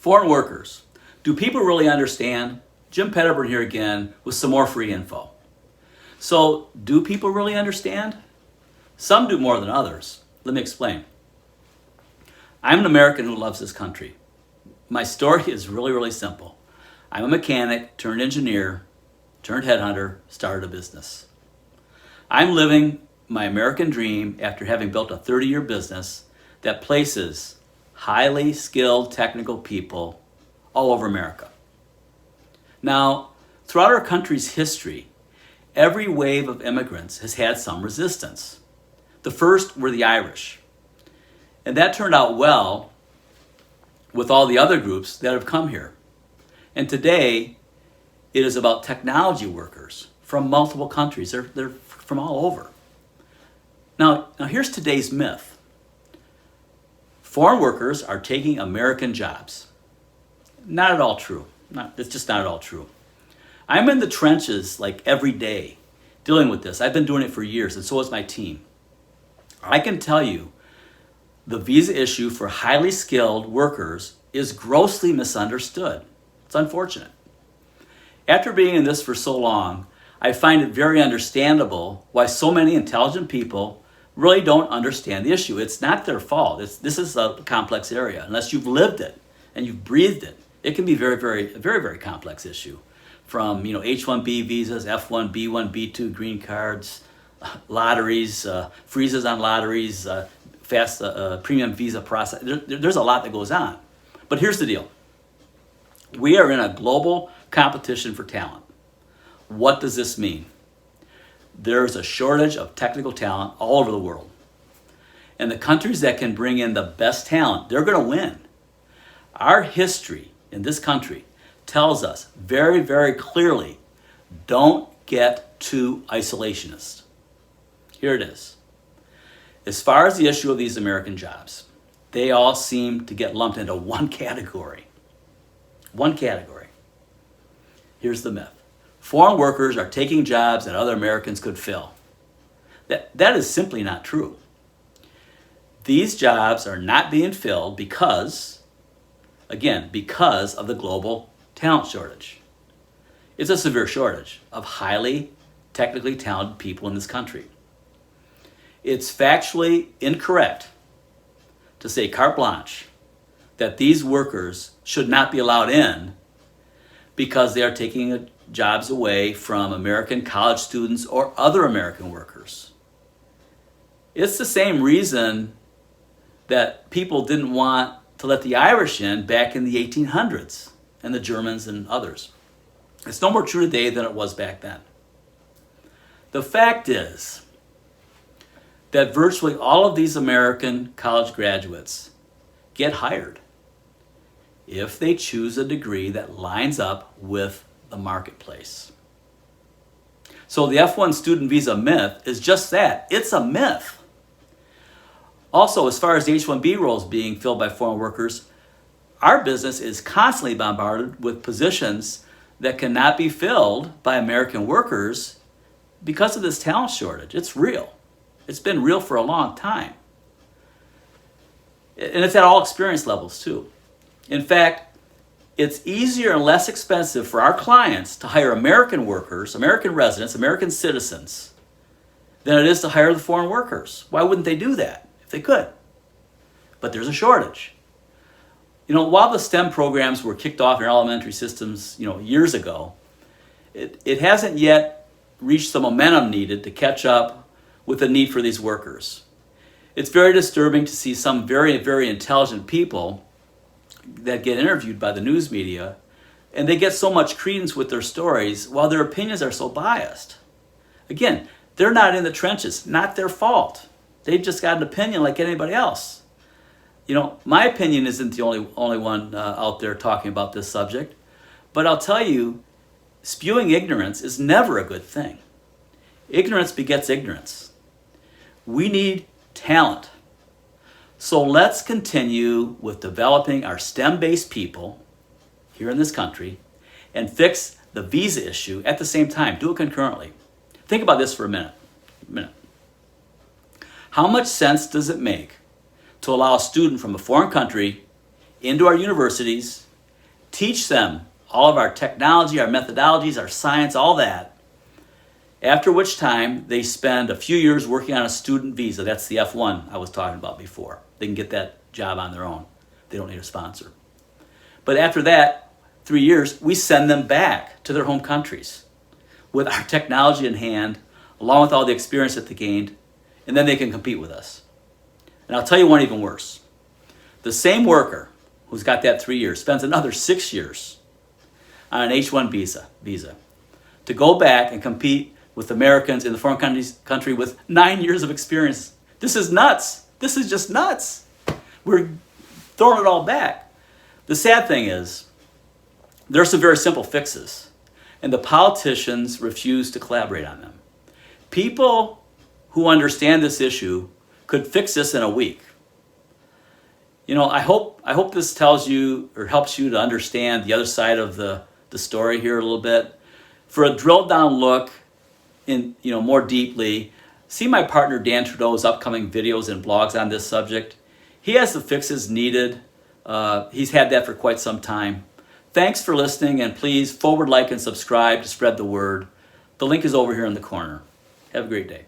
Foreign workers. Do people really understand? Jim Petterburn here again with some more free info. So, do people really understand? Some do more than others. Let me explain. I'm an American who loves this country. My story is really simple. I'm a mechanic turned engineer, turned headhunter, started a business. I'm living my American dream after having built a 30-year business that places highly skilled technical people all over America. Now, throughout our country's history, every wave of immigrants has had some resistance. The first were the Irish. And that turned out well with all the other groups that have come here. And today, it is about technology workers from multiple countries. They're from all over. Now here's today's myth. Foreign workers are taking American jobs. Not at all true. It's just not at all true. I'm in the trenches like every day dealing with this. I've been doing it for years, and so has my team. I can tell you the visa issue for highly skilled workers is grossly misunderstood. It's unfortunate. After being in this for so long, I find it very understandable why so many intelligent people really don't understand the issue. It's not their fault. This is a complex area. Unless you've lived it and you've breathed it, it can be very complex issue. From H1-B visas, F1, B1, B2 green cards, lotteries, freezes on lotteries, fast premium visa process. There's a lot that goes on. But here's the deal. We are in a global competition for talent. What does this mean? There's a shortage of technical talent all over the world. And the countries that can bring in the best talent, they're going to win. Our history in this country tells us very clearly, don't get too isolationist. Here it is. As far as the issue of these American jobs, they all seem to get lumped into one category. One category. Here's the myth. Foreign workers are taking jobs that other Americans could fill. That is simply not true. These jobs are not being filled because of the global talent shortage. It's a severe shortage of highly technically talented people in this country. It's factually incorrect to say carte blanche that these workers should not be allowed in because they are taking jobs away from American college students or other American workers. It's the same reason that people didn't want to let the Irish in back in the 1800s and the Germans and others. It's no more true today than it was back then. The fact is that virtually all of these American college graduates get hired if they choose a degree that lines up with the marketplace. So the F1 student visa myth is just that. It's a myth. Also, as far as the H1-B roles being filled by foreign workers, our business is constantly bombarded with positions that cannot be filled by American workers because of this talent shortage. It's real. It's been real for a long time. And it's at all experience levels too. In fact, it's easier and less expensive for our clients to hire American workers, American residents, American citizens, than it is to hire the foreign workers. Why wouldn't they do that if they could? But there's a shortage. While the STEM programs were kicked off in our elementary systems, years ago, it hasn't yet reached the momentum needed to catch up with the need for these workers. It's very disturbing to see some very intelligent people that get interviewed by the news media, and they get so much credence with their stories while their opinions are so biased. Again, they're not in the trenches, not their fault. They've just got an opinion like anybody else. My opinion isn't the only one out there talking about this subject, but I'll tell you, spewing ignorance is never a good thing. Ignorance begets ignorance. We need talent. So let's continue with developing our STEM-based people here in this country and fix the visa issue at the same time. Do it concurrently. Think about this for a minute. How much sense does it make to allow a student from a foreign country into our universities, teach them all of our technology, our methodologies, our science, all that. After which time, they spend a few years working on a student visa. That's the F1 I was talking about before. They can get that job on their own. They don't need a sponsor. But after that, 3 years, we send them back to their home countries with our technology in hand, along with all the experience that they gained, and then they can compete with us. And I'll tell you one even worse. The same worker who's got that 3 years spends another 6 years on an H1 visa to go back and compete with Americans in the foreign country with 9 years of experience. This is nuts. This is just nuts. We're throwing it all back. The sad thing is, there are some very simple fixes, and the politicians refuse to collaborate on them. People who understand this issue could fix this in a week. You know, I hope this tells you or helps you to understand the other side of the story here a little bit. For a drilled down look in, more deeply, see my partner Dan Trudeau's upcoming videos and blogs on this subject. He has the fixes needed. He's had that for quite some time. Thanks for listening, and please forward, like, and subscribe to spread the word. The link is over here in the corner. Have a great day.